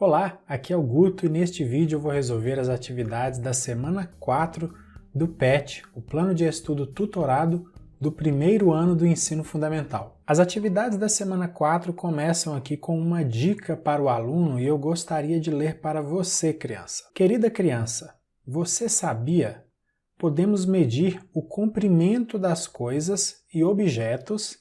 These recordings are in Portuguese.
Olá, aqui é o Guto e neste vídeo eu vou resolver as atividades da semana 4 do PET, o Plano de Estudo Tutorado do primeiro ano do ensino fundamental. As atividades da semana 4 começam aqui com uma dica para o aluno e eu gostaria de ler para você, criança. Querida criança, você sabia? Podemos medir o comprimento das coisas e objetos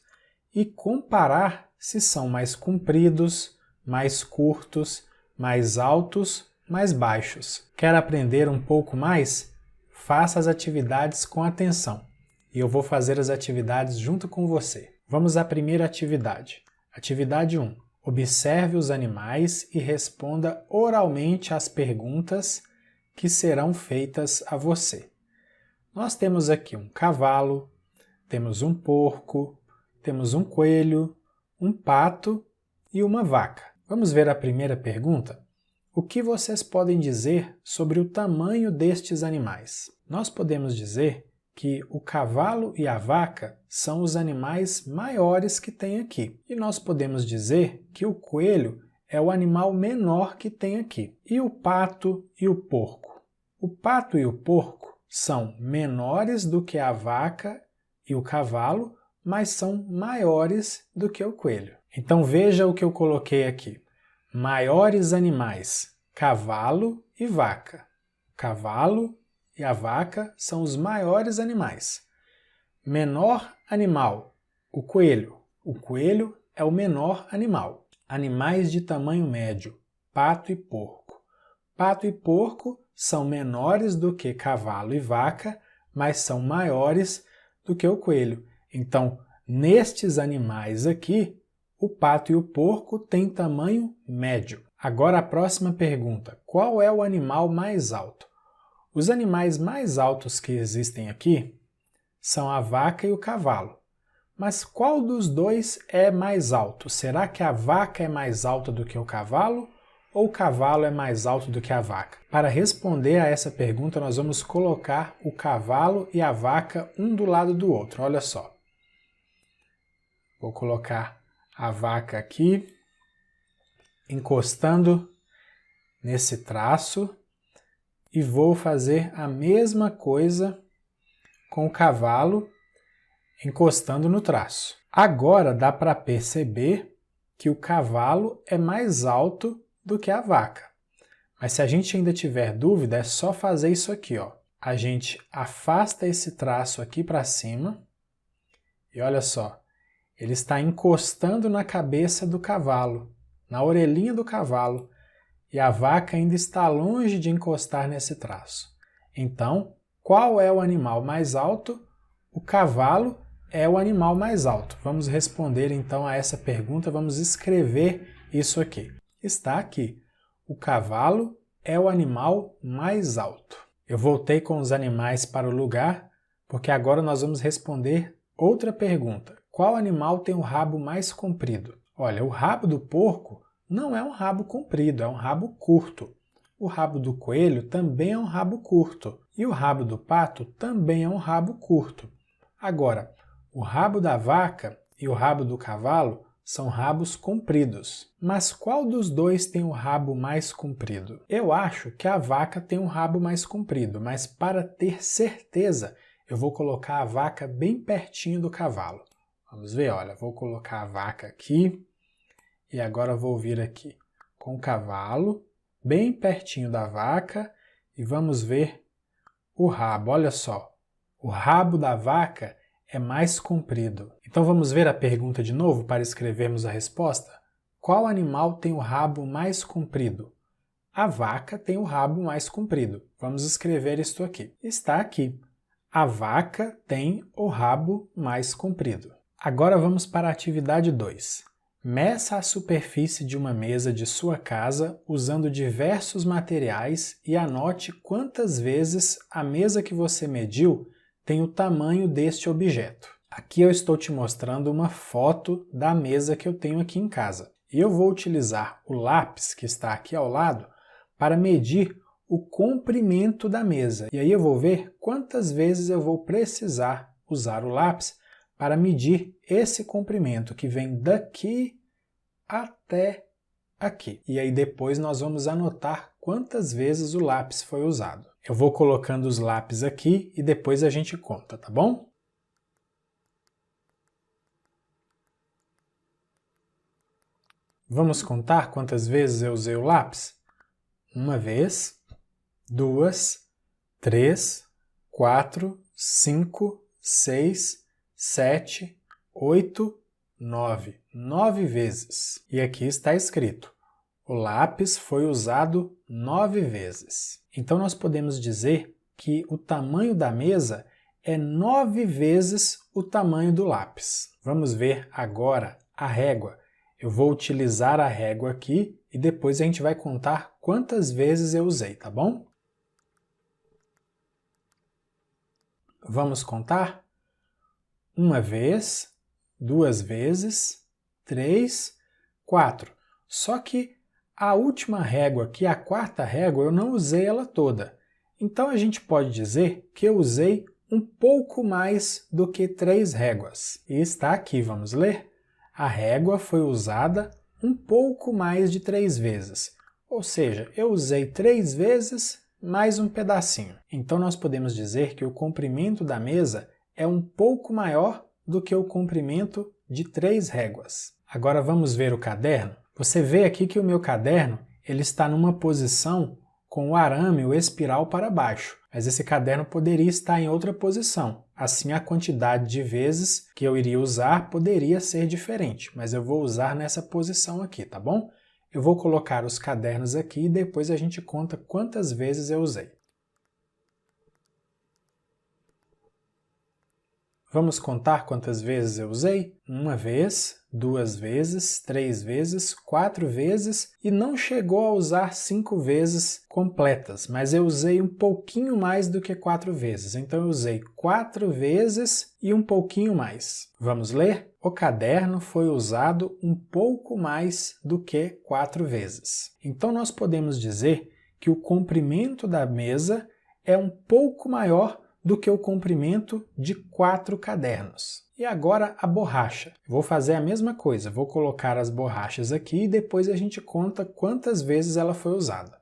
e comparar se são mais compridos, mais curtos, mais altos, mais baixos. Quer aprender um pouco mais? Faça as atividades com atenção e eu vou fazer as atividades junto com você. Vamos à primeira atividade. Atividade 1. Observe os animais e responda oralmente às perguntas que serão feitas a você. Nós temos aqui um cavalo, temos um porco, temos um coelho, um pato e uma vaca. Vamos ver a primeira pergunta? O que vocês podem dizer sobre o tamanho destes animais? Nós podemos dizer que o cavalo e a vaca são os animais maiores que tem aqui. E nós podemos dizer que o coelho é o animal menor que tem aqui. E o pato e o porco? O pato e o porco são menores do que a vaca e o cavalo, mas são maiores do que o coelho. Então veja o que eu coloquei aqui. Maiores animais, cavalo e vaca. O cavalo e a vaca são os maiores animais. Menor animal, o coelho. O coelho é o menor animal. Animais de tamanho médio, pato e porco. Pato e porco são menores do que cavalo e vaca, mas são maiores do que o coelho. Então, nestes animais aqui, o pato e o porco têm tamanho médio. Agora a próxima pergunta. Qual é o animal mais alto? Os animais mais altos que existem aqui são a vaca e o cavalo. Mas qual dos dois é mais alto? Será que a vaca é mais alta do que o cavalo? Ou o cavalo é mais alto do que a vaca? Para responder a essa pergunta, nós vamos colocar o cavalo e a vaca um do lado do outro. Olha só. Vou colocar a vaca aqui, encostando nesse traço, e vou fazer a mesma coisa com o cavalo, encostando no traço. Agora dá para perceber que o cavalo é mais alto do que a vaca. Mas se a gente ainda tiver dúvida, é só fazer isso aqui, ó. A gente afasta esse traço aqui para cima e olha só, ele está encostando na cabeça do cavalo, na orelhinha do cavalo, e a vaca ainda está longe de encostar nesse traço. Então, qual é o animal mais alto? O cavalo é o animal mais alto. Vamos responder então a essa pergunta, vamos escrever isso aqui. Está aqui. O cavalo é o animal mais alto. Eu voltei com os animais para o lugar, porque agora nós vamos responder outra pergunta. Qual animal tem o rabo mais comprido? Olha, o rabo do porco não é um rabo comprido, é um rabo curto. O rabo do coelho também é um rabo curto. E o rabo do pato também é um rabo curto. Agora, o rabo da vaca e o rabo do cavalo são rabos compridos. Mas qual dos dois tem o rabo mais comprido? Eu acho que a vaca tem um rabo mais comprido, mas para ter certeza, eu vou colocar a vaca bem pertinho do cavalo. Vamos ver, olha, vou colocar a vaca aqui e agora vou vir aqui com o cavalo, bem pertinho da vaca e vamos ver o rabo. Olha só, o rabo da vaca é mais comprido. Então vamos ver a pergunta de novo para escrevermos a resposta? Qual animal tem o rabo mais comprido? A vaca tem o rabo mais comprido. Vamos escrever isto aqui. Está aqui. A vaca tem o rabo mais comprido. Agora vamos para a atividade 2. Meça a superfície de uma mesa de sua casa usando diversos materiais e anote quantas vezes a mesa que você mediu tem o tamanho deste objeto. Aqui eu estou te mostrando uma foto da mesa que eu tenho aqui em casa. E eu vou utilizar o lápis que está aqui ao lado para medir o comprimento da mesa. E aí eu vou ver quantas vezes eu vou precisar usar o lápis para medir esse comprimento que vem daqui até aqui. E aí depois nós vamos anotar quantas vezes o lápis foi usado. Eu vou colocando os lápis aqui e depois a gente conta, tá bom? Vamos contar quantas vezes eu usei o lápis? 1 vez, 2, 3, 4, 5, 6, 7, 8, 9. 9 vezes. E aqui está escrito: o lápis foi usado 9 vezes. Então nós podemos dizer que o tamanho da mesa é 9 vezes o tamanho do lápis. Vamos ver agora a régua. Eu vou utilizar a régua aqui e depois a gente vai contar quantas vezes eu usei, tá bom? Vamos contar? 1 vez, 2 vezes, 3, 4. Só que a última régua aqui, a quarta régua, eu não usei ela toda. Então a gente pode dizer que eu usei um pouco mais do que 3 réguas. E está aqui, vamos ler? A régua foi usada um pouco mais de 3 vezes. Ou seja, eu usei 3 vezes mais um pedacinho. Então nós podemos dizer que o comprimento da mesa é um pouco maior do que o comprimento de 3 réguas. Agora vamos ver o caderno. Você vê aqui que o meu caderno ele está numa posição com o arame, o espiral para baixo, mas esse caderno poderia estar em outra posição. Assim, a quantidade de vezes que eu iria usar poderia ser diferente, mas eu vou usar nessa posição aqui, tá bom? Eu vou colocar os cadernos aqui e depois a gente conta quantas vezes eu usei. Vamos contar quantas vezes eu usei? 1 vez, 2 vezes, 3 vezes, 4 vezes e não chegou a usar 5 vezes completas, mas eu usei um pouquinho mais do que 4 vezes. Então eu usei 4 vezes e um pouquinho mais. Vamos ler? O caderno foi usado um pouco mais do que 4 vezes. Então nós podemos dizer que o comprimento da mesa é um pouco maior do que o comprimento de 4 cadernos. E agora a borracha. Vou fazer a mesma coisa, vou colocar as borrachas aqui e depois a gente conta quantas vezes ela foi usada.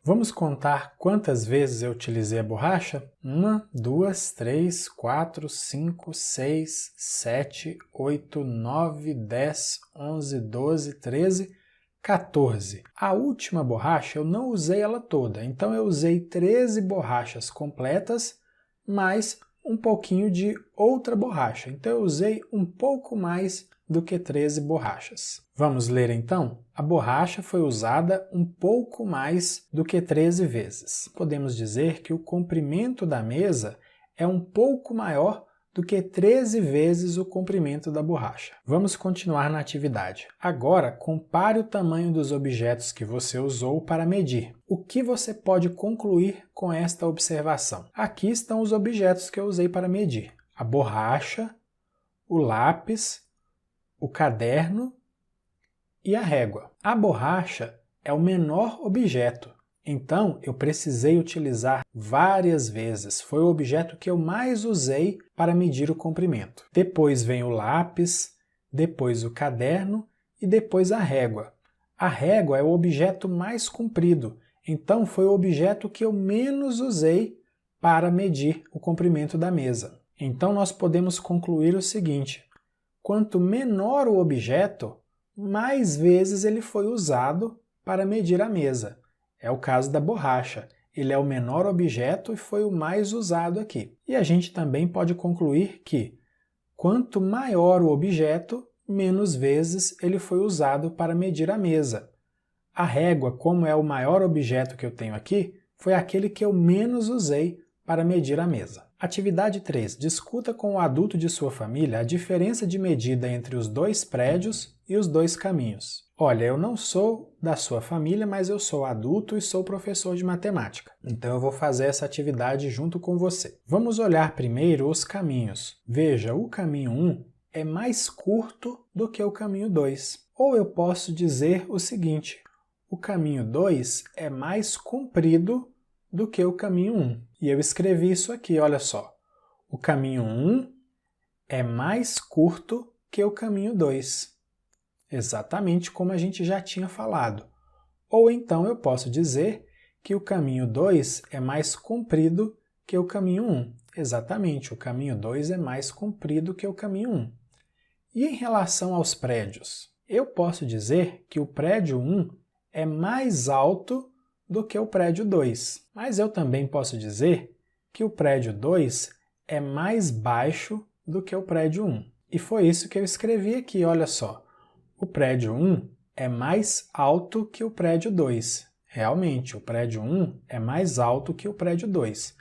Vamos contar quantas vezes eu utilizei a borracha? 1, 2, 3, 4, 5, 6, 7, 8, 9, 10, 11, 12, 13, 14. A última borracha eu não usei ela toda, então eu usei 13 borrachas completas, mais um pouquinho de outra borracha. Então eu usei um pouco mais do que 13 borrachas. Vamos ler então? A borracha foi usada um pouco mais do que 13 vezes. Podemos dizer que o comprimento da mesa é um pouco maior do que 13 vezes o comprimento da borracha. Vamos continuar na atividade. Agora, compare o tamanho dos objetos que você usou para medir. O que você pode concluir com esta observação? Aqui estão os objetos que eu usei para medir: a borracha, o lápis, o caderno e a régua. A borracha é o menor objeto, então eu precisei utilizar várias vezes. Foi o objeto que eu mais usei para medir o comprimento. Depois vem o lápis, depois o caderno e depois a régua. A régua é o objeto mais comprido, então foi o objeto que eu menos usei para medir o comprimento da mesa. Então nós podemos concluir o seguinte: quanto menor o objeto, mais vezes ele foi usado para medir a mesa. É o caso da borracha. Ele é o menor objeto e foi o mais usado aqui. E a gente também pode concluir que, quanto maior o objeto, menos vezes ele foi usado para medir a mesa. A régua, como é o maior objeto que eu tenho aqui, foi aquele que eu menos usei para medir a mesa. Atividade 3. Discuta com o adulto de sua família a diferença de medida entre os 2 prédios e os 2 caminhos. Olha, eu não sou da sua família, mas eu sou adulto e sou professor de matemática. Então eu vou fazer essa atividade junto com você. Vamos olhar primeiro os caminhos. Veja, o caminho 1 é mais curto do que o caminho 2. Ou eu posso dizer o seguinte: o caminho 2 é mais comprido do que o caminho 1. E eu escrevi isso aqui, olha só. O caminho 1 é mais curto que o caminho 2. Exatamente como a gente já tinha falado. Ou então eu posso dizer que o caminho 2 é mais comprido que o caminho 1. Exatamente, o caminho 2 é mais comprido que o caminho 1. E em relação aos prédios? Eu posso dizer que o prédio 1 é mais alto do que o prédio 2. Mas eu também posso dizer que o prédio 2 é mais baixo do que o prédio 1. E foi isso que eu escrevi aqui, olha só. O prédio 1 é mais alto que o prédio 2. Realmente, o prédio 1 é mais alto que o prédio 2.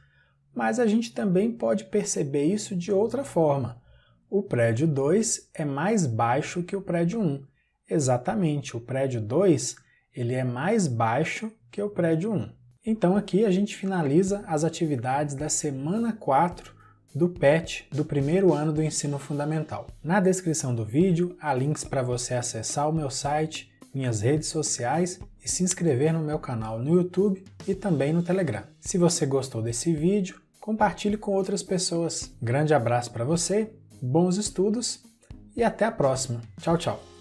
Mas a gente também pode perceber isso de outra forma. O prédio 2 é mais baixo que o prédio 1. Exatamente, o prédio 2 ele é mais baixo que o prédio 1. Então aqui a gente finaliza as atividades da semana 4 do PET do primeiro ano do ensino fundamental. Na descrição do vídeo há links para você acessar o meu site, minhas redes sociais e se inscrever no meu canal no YouTube e também no Telegram. Se você gostou desse vídeo, compartilhe com outras pessoas. Grande abraço para você, bons estudos e até a próxima. Tchau, tchau!